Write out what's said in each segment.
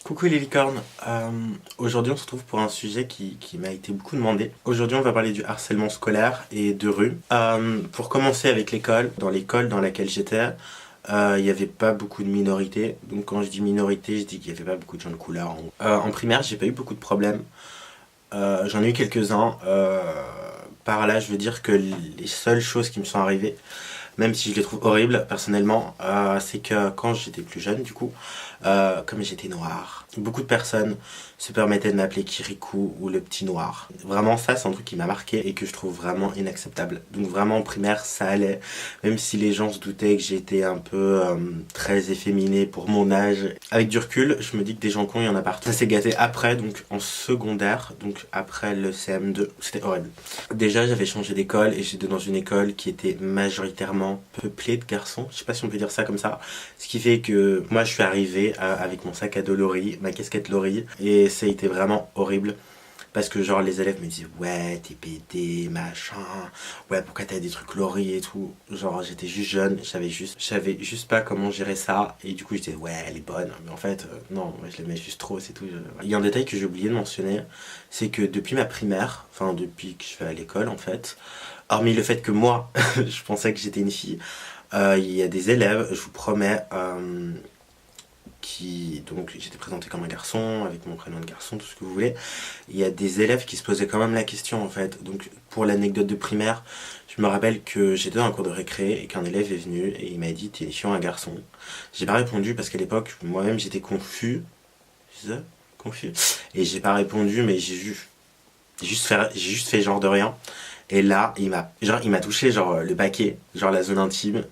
Coucou les licornes, aujourd'hui on se retrouve pour un sujet qui m'a été beaucoup demandé. Aujourd'hui on va parler du harcèlement scolaire et de rue. Pour commencer avec l'école, dans l'école dans laquelle j'étais, il n'y avait pas beaucoup de minorités. Donc quand je dis minorité, je dis qu'il n'y avait pas beaucoup de gens de couleur. En primaire j'ai pas eu beaucoup de problèmes, j'en ai eu quelques-uns. Par là je veux dire que les seules choses qui me sont arrivées, même si je les trouve horribles personnellement, c'est que quand j'étais plus jeune du coup, comme j'étais noir, beaucoup de personnes se permettaient de m'appeler Kirikou ou le petit noir. Vraiment ça c'est un truc qui m'a marqué et que je trouve vraiment inacceptable. Donc vraiment en primaire ça allait, même si les gens se doutaient que j'étais un peu très efféminé pour mon âge. Avec du recul, je me dis que des gens cons il y en a partout. Ça s'est gâté après, donc en secondaire, donc après le CM2, c'était horrible. Déjà j'avais changé d'école et j'étais dans une école qui était majoritairement peuplée de garçons, je sais pas si on peut dire ça comme ça, ce qui fait que moi je suis arrivé avec mon sac à dos Laurie, ma casquette Laurie, et ça a été vraiment horrible parce que genre les élèves me disaient ouais t'es pédé machin, ouais pourquoi t'as des trucs Laurie et tout, genre j'étais juste jeune, je savais juste pas comment gérer ça et du coup je disais ouais elle est bonne, mais en fait non, moi je l'aimais juste trop, c'est tout. Il y a un détail que j'ai oublié de mentionner, c'est que depuis ma primaire, enfin depuis que je vais à l'école en fait, hormis le fait que moi je pensais que j'étais une fille, il y a des élèves, je vous promets, donc j'étais présenté comme un garçon, avec mon prénom de garçon, tout ce que vous voulez. Il y a des élèves qui se posaient quand même la question en fait. Donc pour l'anecdote de primaire, je me rappelle que j'étais dans un cours de récré et qu'un élève est venu et il m'a dit t'es une fille ou un garçon. J'ai pas répondu parce qu'à l'époque moi-même j'étais confus. Je disais, confus. Et j'ai pas répondu mais j'ai juste fait genre de rien. Et là, il m'a touché genre le paquet, genre la zone intime.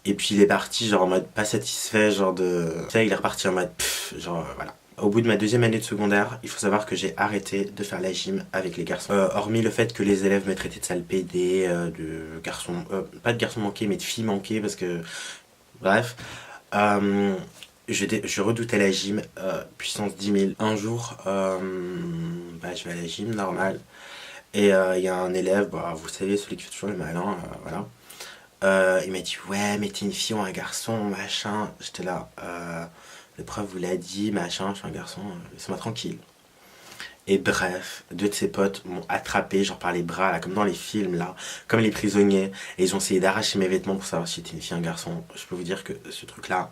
Et puis il est parti genre en mode pas satisfait, genre de... Tu sais, il est reparti en mode pff, genre voilà. Au bout de ma deuxième année de secondaire, il faut savoir que j'ai arrêté de faire la gym avec les garçons. Hormis le fait que les élèves me traitaient de sale PD, de garçon... pas de garçon manqué, mais de fille manquée, parce que... Bref. Je redoutais la gym, puissance 10 000. Un jour, je vais à la gym, normal. Et il y a un élève, bah, vous savez, celui qui fait toujours le malin, voilà. Il m'a dit ouais mais t'es une fille ou un garçon machin. J'étais là, le prof vous l'a dit machin, je suis un garçon, laissez-moi tranquille. Et bref, deux de ses potes m'ont attrapé genre par les bras là, comme dans les films là, comme les prisonniers, et ils ont essayé d'arracher mes vêtements pour savoir si j'étais une fille ou un garçon. Je peux vous dire que ce truc là,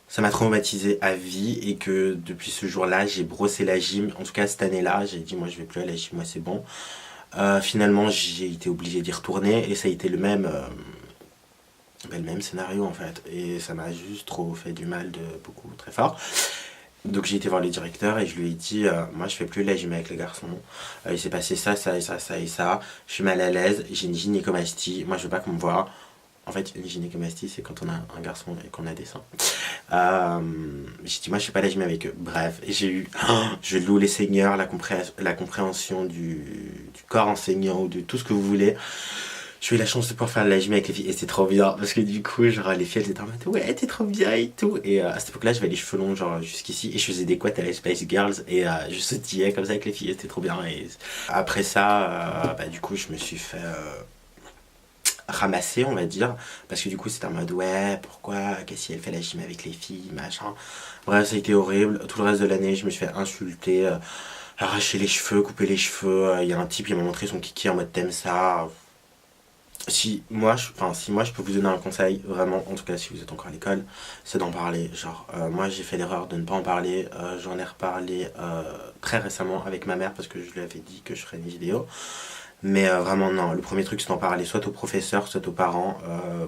ça m'a traumatisé à vie et que depuis ce jour là j'ai brossé la gym. En tout cas cette année là j'ai dit moi je vais plus à la gym, moi c'est bon. Finalement j'ai été obligé d'y retourner et ça a été le même scénario en fait, et ça m'a juste trop fait du mal de beaucoup, très fort. Donc j'ai été voir le directeur et je lui ai dit moi je fais plus la gym avec les garçons, il s'est passé ça, ça et ça, ça et ça, je suis mal à l'aise, j'ai une gynécomastie, moi je veux pas qu'on me voit. En fait une gynécomastie c'est quand on a un garçon et qu'on a des seins. J'ai dit moi je fais pas la gym avec eux. Bref, et j'ai eu, je loue les seigneurs, la compréhension du corps enseignant ou de tout ce que vous voulez. J'ai eu la chance de pouvoir faire de la gym avec les filles et c'est trop bien parce que du coup genre les filles elles étaient en mode ouais t'es trop bien et tout, et à cette époque là j'avais les cheveux longs genre jusqu'ici et je faisais des quads à la Spice Girls et je sautillais comme ça avec les filles et c'était trop bien. Et après ça du coup je me suis fait ramasser on va dire, parce que du coup c'était en mode ouais pourquoi, qu'est-ce si elle fait la gym avec les filles machin. Bref ça a été horrible, tout le reste de l'année je me suis fait insulter, arracher les cheveux, couper les cheveux. Il y a un type qui m'a montré son kiki en mode t'aimes ça. Si moi je peux vous donner un conseil, vraiment, en tout cas si vous êtes encore à l'école, c'est d'en parler. Genre, moi j'ai fait l'erreur de ne pas en parler, j'en ai reparlé très récemment avec ma mère parce que je lui avais dit que je ferais une vidéo. Mais vraiment non, le premier truc c'est d'en parler soit aux professeurs, soit aux parents,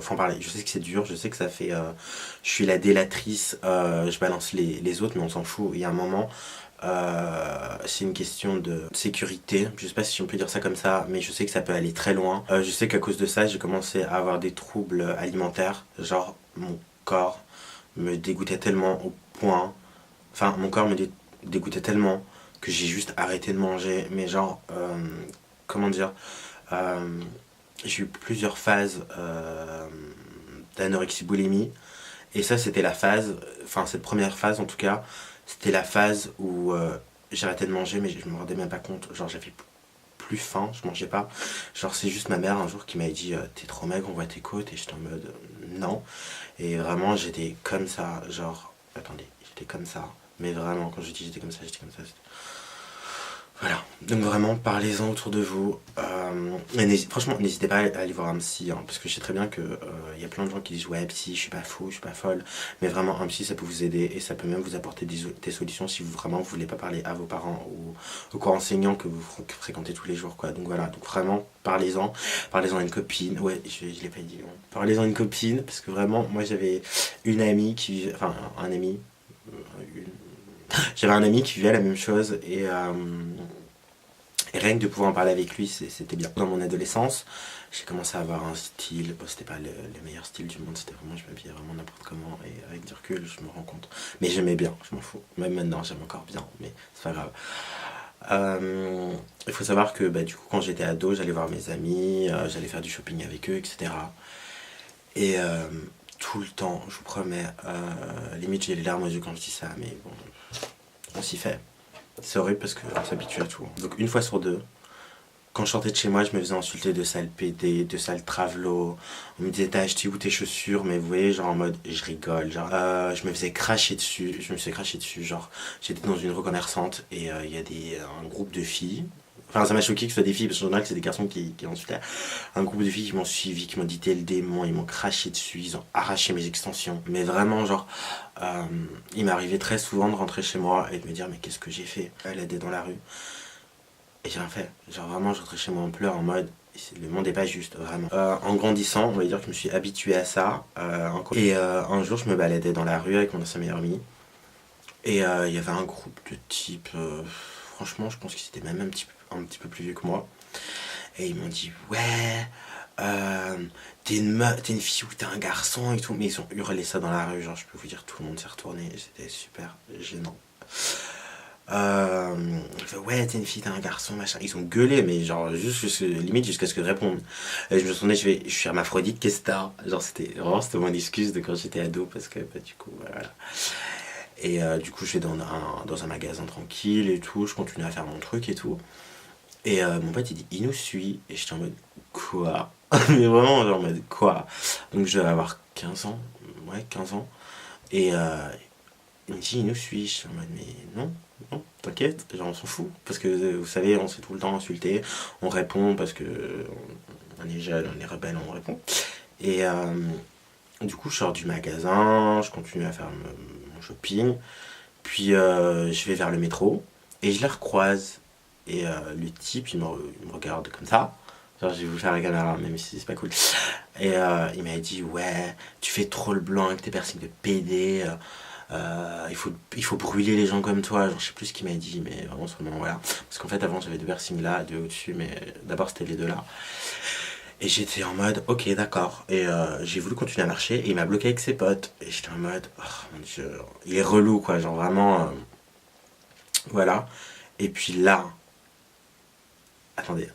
faut en parler. Je sais que c'est dur, je sais que ça fait... je suis la délatrice, je balance les autres, mais on s'en fout. Il y a un moment, c'est une question de sécurité, je sais pas si on peut dire ça comme ça, mais je sais que ça peut aller très loin. Je sais qu'à cause de ça j'ai commencé à avoir des troubles alimentaires, genre mon corps me dégoûtait tellement au point, enfin mon corps me dégoûtait tellement que j'ai juste arrêté de manger, mais genre, comment dire, euh, j'ai eu plusieurs phases d'anorexie boulimie, et ça c'était la phase, enfin cette première phase en tout cas, c'était la phase où j'arrêtais de manger mais je me rendais même pas compte, genre j'avais plus faim, je mangeais pas. Genre c'est juste ma mère un jour qui m'a dit t'es trop maigre, on voit tes côtes, et j'étais en mode non. Et vraiment j'étais comme ça, genre, attendez, j'étais comme ça, Mais vraiment, quand je dis j'étais comme ça, j'étais comme ça. Voilà, donc vraiment parlez-en autour de vous. Franchement, n'hésitez pas à aller voir un psy, hein, parce que je sais très bien que y a plein de gens qui disent ouais psy, je suis pas fou, je suis pas folle, mais vraiment un psy ça peut vous aider et ça peut même vous apporter des solutions si vous vraiment vous voulez pas parler à vos parents ou aux cours enseignants que vous fréquentez tous les jours quoi. Donc voilà, donc vraiment parlez-en à une copine, ouais je l'ai pas dit, hein. Parlez-en à une copine parce que vraiment moi j'avais une amie qui, enfin un ami, j'avais un ami qui vivait la même chose et rien que de pouvoir en parler avec lui, c'était bien. Dans mon adolescence, j'ai commencé à avoir un style, bon, c'était pas le meilleur style du monde, c'était vraiment, je m'habillais vraiment n'importe comment, et avec du recul, je me rends compte. Mais j'aimais bien, je m'en fous. Même maintenant, j'aime encore bien, mais c'est pas grave. Il faut savoir que du coup, quand j'étais ado, j'allais voir mes amis, j'allais faire du shopping avec eux, etc. Et tout le temps, je vous promets, limite j'ai les larmes aux yeux quand je dis ça, mais bon, on s'y fait. C'est horrible parce qu'on s'habitue à tout. Donc une fois sur deux, quand je sortais de chez moi, je me faisais insulter de sale PD, de sale travelo. On me disait t'as acheté où tes chaussures, mais vous voyez, genre en mode je rigole. Genre, je me faisais cracher dessus, genre j'étais dans une rue commerçante et il y a un groupe de filles. Enfin, ça m'a choqué que ce soit des filles, parce qu'en général, c'est des garçons qui insultaient. Un groupe de filles qui m'ont suivi, qui m'ont dit t'es le démon, ils m'ont craché dessus, ils ont arraché mes extensions. Mais vraiment, genre, il m'arrivait très souvent de rentrer chez moi et de me dire mais qu'est-ce que j'ai fait? Elle était dans la rue. Et j'ai rien fait. Genre vraiment, je rentrais chez moi en pleurs en mode le monde est pas juste, vraiment. En grandissant, on va dire que je me suis habitué à ça. Et un jour, je me baladais dans la rue avec mon ancien meilleur ami. Et il y avait un groupe de types, franchement, je pense qu'ils étaient même un petit peu plus vieux que moi. Et ils m'ont dit, ouais, t'es une fille ou t'es un garçon et tout. Mais ils ont hurlé ça dans la rue, genre je peux vous dire, tout le monde s'est retourné. C'était super gênant. Ouais t'es une fille, t'es un garçon, machin. Ils ont gueulé mais genre limite jusqu'à ce que je réponde. Et je me suis dit je suis hermaphrodite, qu'est-ce que t'as? Genre c'était mon excuse de quand j'étais ado parce que du coup voilà. Et du coup je vais dans un magasin tranquille et tout, je continue à faire mon truc et tout. Et mon pote il dit il nous suit et j'étais en mode quoi? Mais vraiment genre en mode quoi? Donc je vais avoir 15 ans, ouais 15 ans. Et il me dit il nous suit, je suis en mode mais non, non, t'inquiète, genre on s'en fout. Parce que vous savez, on se fait tout le temps insulter, on répond parce que on est jeune, on est rebelle, on répond. Et du coup je sors du magasin, je continue à faire mon shopping, puis je vais vers le métro et je les recroise. Et le type il me regarde comme ça. Genre j'ai voulu faire la caméra même si c'est pas cool. Et il m'a dit ouais tu fais trop le blanc avec tes piercings de PD. Il faut brûler les gens comme toi, genre je sais plus ce qu'il m'a dit, mais vraiment ce moment voilà. Parce qu'en fait avant j'avais deux piercings là, deux au-dessus, mais d'abord c'était les deux là. Et j'étais en mode ok d'accord. Et j'ai voulu continuer à marcher et il m'a bloqué avec ses potes. Et j'étais en mode oh mon dieu, il est relou quoi, genre vraiment voilà. Et puis là, attendez,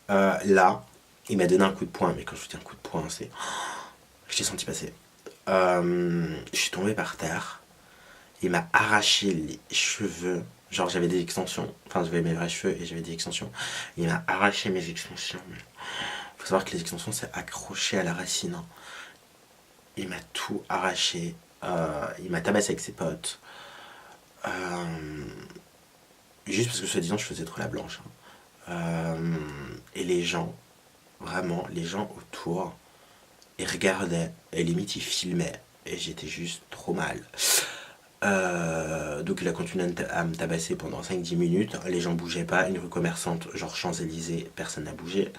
là, il m'a donné un coup de poing, mais quand je vous dis un coup de poing, c'est. Je t'ai senti passer. Je suis tombé par terre. Il m'a arraché les cheveux. Genre j'avais des extensions. Enfin j'avais mes vrais cheveux et j'avais des extensions. Il m'a arraché mes extensions. Faut savoir que les extensions c'est accroché à la racine. Il m'a tout arraché. Il m'a tabassé avec ses potes. Juste parce que soi-disant je faisais trop la blanche. Et les gens, vraiment, les gens autour, ils regardaient et limite ils filmaient. Et j'étais juste trop mal. Donc il a continué à me tabasser pendant 5-10 minutes. Les gens bougeaient pas. Une rue commerçante, genre Champs-Élysées, personne n'a bougé.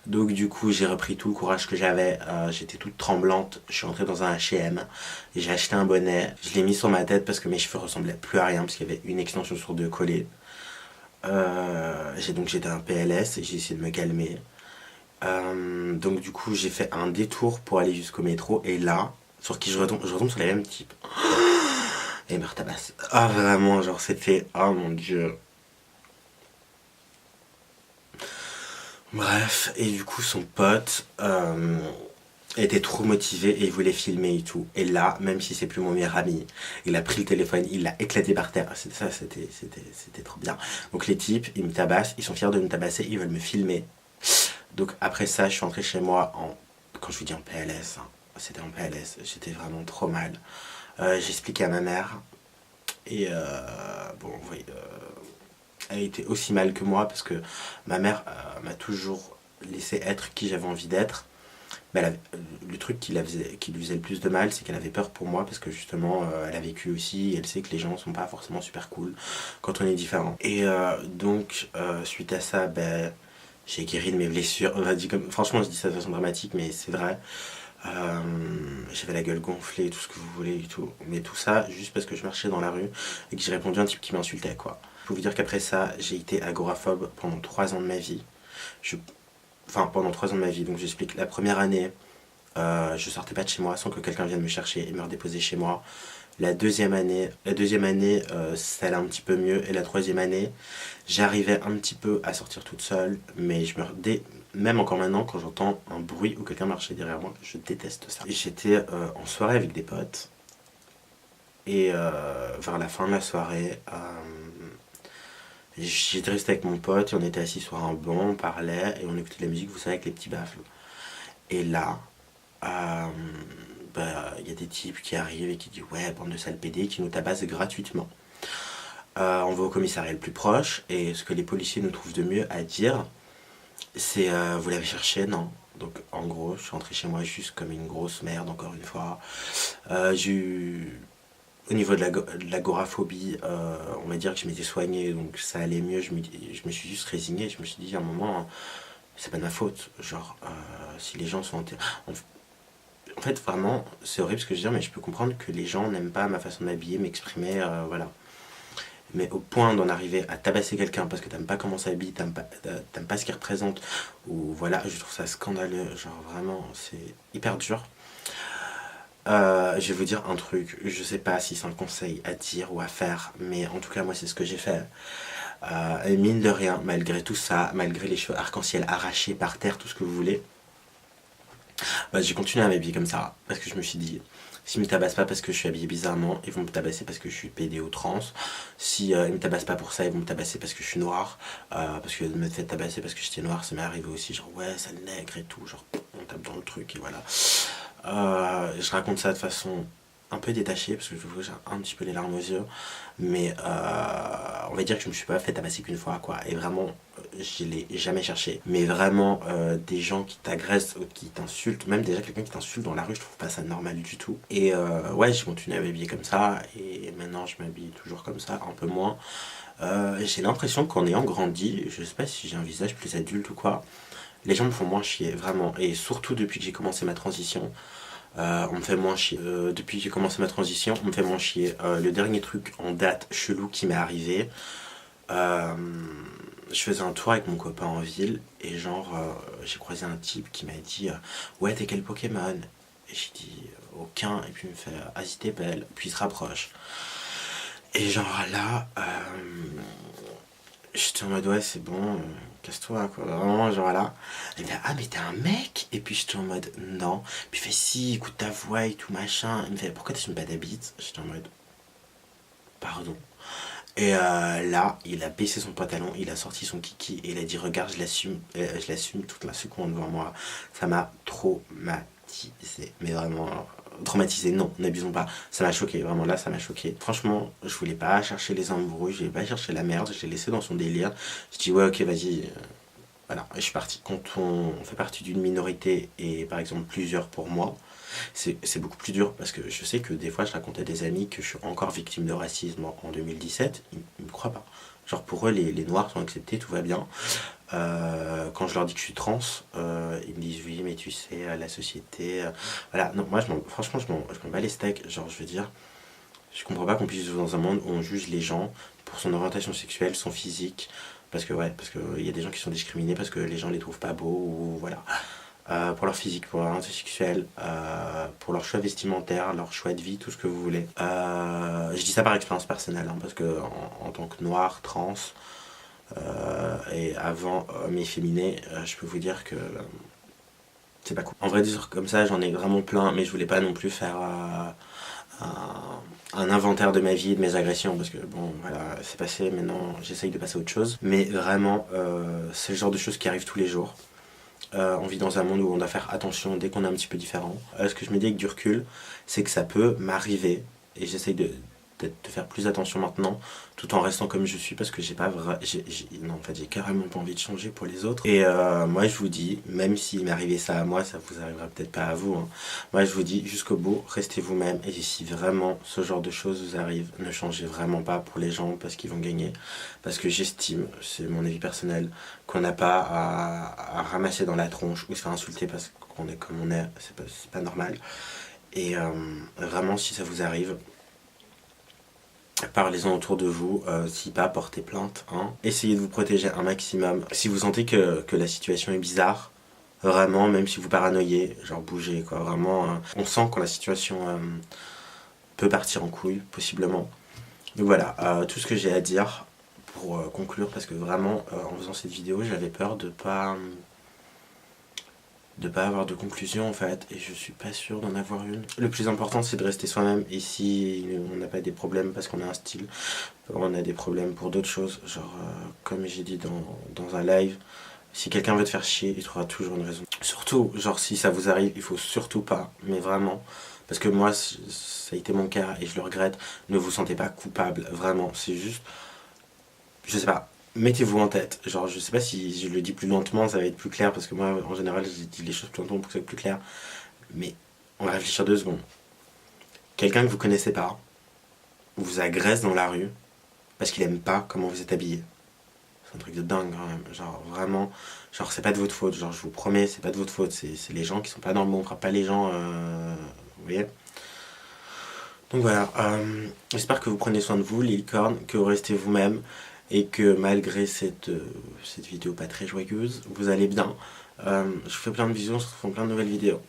Donc du coup j'ai repris tout le courage que j'avais. J'étais toute tremblante. Je suis rentrée dans un H&M et j'ai acheté un bonnet. Je l'ai mis sur ma tête parce que mes cheveux ressemblaient plus à rien parce qu'il y avait une extension sur deux collée. J'étais un PLS et j'ai essayé de me calmer. Donc du coup j'ai fait un détour pour aller jusqu'au métro et là, sur qui je retombe sur les mêmes types. Et il me retabasse. Ah vraiment, genre c'était... Oh mon dieu. Bref, et du coup son pote était trop motivé et il voulait filmer et tout. Et là, même si c'est plus mon meilleur ami, il a pris le téléphone, il l'a éclaté par terre. C'était trop bien. Donc les types, ils me tabassent, ils sont fiers de me tabasser, ils veulent me filmer. Donc après ça, je suis rentré chez moi quand je vous dis en PLS, hein, c'était en PLS, j'étais vraiment trop mal. J'ai expliqué à ma mère, Et bon, vous voyez, elle était aussi mal que moi parce que ma mère m'a toujours laissé être qui j'avais envie d'être. Mais le truc qui lui faisait le plus de mal, c'est qu'elle avait peur pour moi parce que justement, elle a vécu aussi, et elle sait que les gens sont pas forcément super cool quand on est différent. Et donc, suite à ça, ben, j'ai guéri de mes blessures. Franchement, je dis ça de façon dramatique, mais c'est vrai. J'avais la gueule gonflée, tout ce que vous voulez et tout. Mais tout ça, juste parce que je marchais dans la rue et que j'ai répondu à un type qui m'insultait, quoi. Je peux vous dire qu'après ça, j'ai été agoraphobe pendant 3 ans de ma vie. Je Enfin, pendant 3 ans de ma vie. Donc j'explique. La première année, je sortais pas de chez moi sans que quelqu'un vienne me chercher et me redéposer chez moi. La deuxième année, ça allait un petit peu mieux. Et la troisième année, j'arrivais un petit peu à sortir toute seule. Mais même encore maintenant, quand j'entends un bruit ou quelqu'un marcher derrière moi, je déteste ça. J'étais en soirée avec des potes. Et vers la fin de la soirée, j'étais resté avec mon pote et on était assis sur un banc, on parlait et on écoutait de la musique, vous savez, avec les petits baffles. Et là, bah, y a des types qui arrivent et qui disent ouais, bande de sales PD, qui nous tabassent gratuitement. On va au commissariat le plus proche et ce que les policiers nous trouvent de mieux à dire, c'est vous l'avez cherché, non. Donc en gros, je suis rentré chez moi juste comme une grosse merde, encore une fois. J'ai eu Au niveau de l'agoraphobie, on va dire que je m'étais soigné, donc ça allait mieux. Je me suis juste résigné. Je me suis dit à un moment, c'est pas de ma faute. Genre, si les gens sont. En fait, vraiment, c'est horrible ce que je veux dire, mais je peux comprendre que les gens n'aiment pas ma façon de m'habiller, m'exprimer, voilà. Mais au point d'en arriver à tabasser quelqu'un parce que t'aimes pas comment ça habille, t'aimes pas ce qu'il représente, ou voilà, je trouve ça scandaleux. Genre, vraiment, c'est hyper dur. Je vais vous dire un truc, je sais pas si c'est un conseil à dire ou à faire, mais en tout cas moi c'est ce que j'ai fait. Et mine de rien, malgré tout ça, malgré les cheveux arc-en-ciel arrachés par terre, tout ce que vous voulez, bah, j'ai continué à m'habiller comme ça, parce que je me suis dit, s'ils me tabassent pas parce que je suis habillé bizarrement, ils vont me tabasser parce que je suis pédé ou trans. Si ils me tabassent pas pour ça, ils vont me tabasser parce que je suis noir. Parce que de me faire tabasser parce que j'étais noir, ça m'est arrivé aussi, genre ouais, sale nègre et tout, genre on tape dans le truc et voilà. Je raconte ça de façon un peu détachée parce que je vous j'ai un petit peu les larmes aux yeux, mais on va dire que je me suis pas fait tabasser qu'une fois, quoi. Et vraiment, je l'ai jamais cherché. Mais vraiment, des gens qui t'agressent ou qui t'insultent, même déjà quelqu'un qui t'insulte dans la rue, je trouve pas ça normal du tout. Et ouais, j'ai continué à m'habiller comme ça et maintenant je m'habille toujours comme ça, un peu moins. J'ai l'impression qu'en ayant grandi, je sais pas si j'ai un visage plus adulte ou quoi, les gens me font moins chier, vraiment. Et surtout depuis que j'ai commencé ma transition, on me fait moins chier. Depuis que j'ai commencé ma transition, on me fait moins chier. Le dernier truc en date chelou qui m'est arrivé, euh, je faisais un tour avec mon copain en ville et genre, j'ai croisé un type qui m'a dit ouais, t'es quel Pokémon? Et j'ai dit aucun. Et puis il me fait vas-y, t'es belle. Puis il se rapproche. Et genre là, j'étais en mode ouais, c'est bon, casse-toi, quoi. Vraiment, genre là. Elle me dit ah, mais t'es un mec? Et puis j'étais en mode non. Puis il fait si, écoute ta voix et tout machin. Il me fait pourquoi t'as une bad habit? J'étais en mode pardon. Et là, il a baissé son pantalon, il a sorti son kiki et il a dit regarde, je l'assume toute la seconde devant moi. Ça m'a traumatisé. Mais vraiment, traumatisé, non, n'abusons pas. Ça m'a choqué, vraiment là, ça m'a choqué. Franchement, je voulais pas chercher les embrouilles, je voulais pas chercher la merde, je l'ai laissé dans son délire. Je dis ouais, ok, vas-y. Voilà, et je suis parti. Quand on fait partie d'une minorité et par exemple plusieurs pour moi, c'est beaucoup plus dur parce que je sais que des fois je raconte à des amis que je suis encore victime de racisme en 2017, ils me croient pas. Genre pour eux les noirs sont acceptés, tout va bien. Quand je leur dis que je suis trans, ils me disent oui mais tu sais la société... Voilà, non moi franchement je m'en bats les steaks, genre je veux dire, je comprends pas qu'on puisse vivre dans un monde où on juge les gens pour son orientation sexuelle, son physique, parce que ouais, parce qu'il y a des gens qui sont discriminés parce que les gens les trouvent pas beaux ou voilà. Pour leur physique, pour leur orientation sexuelle, pour leur choix vestimentaire, leur choix de vie, tout ce que vous voulez. Je dis ça par expérience personnelle, hein, parce que en tant que noir, trans, et avant homme efféminé, je peux vous dire que c'est pas cool. En vrai, des trucs comme ça, j'en ai vraiment plein, mais je voulais pas non plus faire un inventaire de ma vie et de mes agressions, parce que bon, voilà, c'est passé, maintenant j'essaye de passer à autre chose. Mais vraiment, c'est le genre de choses qui arrivent tous les jours. On vit dans un monde où on doit faire attention dès qu'on est un petit peu différent. Ce que je me dis avec du recul, c'est que ça peut m'arriver, et j'essaye peut-être de faire plus attention maintenant, tout en restant comme je suis, parce que j'ai pas non, en fait, j'ai carrément pas envie de changer pour les autres. Et moi, je vous dis, même s'il m'arrivait ça à moi, ça vous arrivera peut-être pas à vous, hein. Moi, je vous dis, jusqu'au bout, restez vous-même. Et si vraiment ce genre de choses vous arrive, ne changez vraiment pas pour les gens parce qu'ils vont gagner. Parce que j'estime, c'est mon avis personnel, qu'on n'a pas à ramasser dans la tronche ou se faire insulter parce qu'on est comme on est. C'est pas normal. Et vraiment, si ça vous arrive, parlez-en autour de vous, si pas, portez plainte, hein. Essayez de vous protéger un maximum. Si vous sentez que la situation est bizarre, vraiment, même si vous paranoïez, genre bougez, quoi. Vraiment, on sent quand la situation peut partir en couille, possiblement. Donc voilà, tout ce que j'ai à dire pour conclure, parce que vraiment, en faisant cette vidéo, j'avais peur de pas avoir de conclusion en fait, et je suis pas sûr d'en avoir une. Le plus important c'est de rester soi-même, et si on n'a pas des problèmes parce qu'on a un style, on a des problèmes pour d'autres choses, genre comme j'ai dit dans un live, si quelqu'un veut te faire chier, il trouvera toujours une raison. Surtout, genre si ça vous arrive, il faut surtout pas, mais vraiment, parce que moi ça a été mon cas et je le regrette, ne vous sentez pas coupable, vraiment, c'est juste, je sais pas, mettez-vous en tête. Genre, je sais pas si je le dis plus lentement, ça va être plus clair, parce que moi, en général, je dis les choses plus lentement pour que ça soit plus clair. Mais on va réfléchir 2 secondes. Quelqu'un que vous connaissez pas vous agresse dans la rue parce qu'il aime pas comment vous êtes habillé. C'est un truc de dingue quand même. Genre, vraiment, genre, c'est pas de votre faute. Genre, je vous promets, c'est pas de votre faute. C'est les gens qui sont pas dans le bon. On fera pas les gens. Vous voyez? Donc voilà, j'espère que vous prenez soin de vous, les licornes, que vous restez vous-même et que malgré cette vidéo pas très joyeuse, vous allez bien. Je vous fais plein de bisous, on se retrouve dans plein de nouvelles vidéos.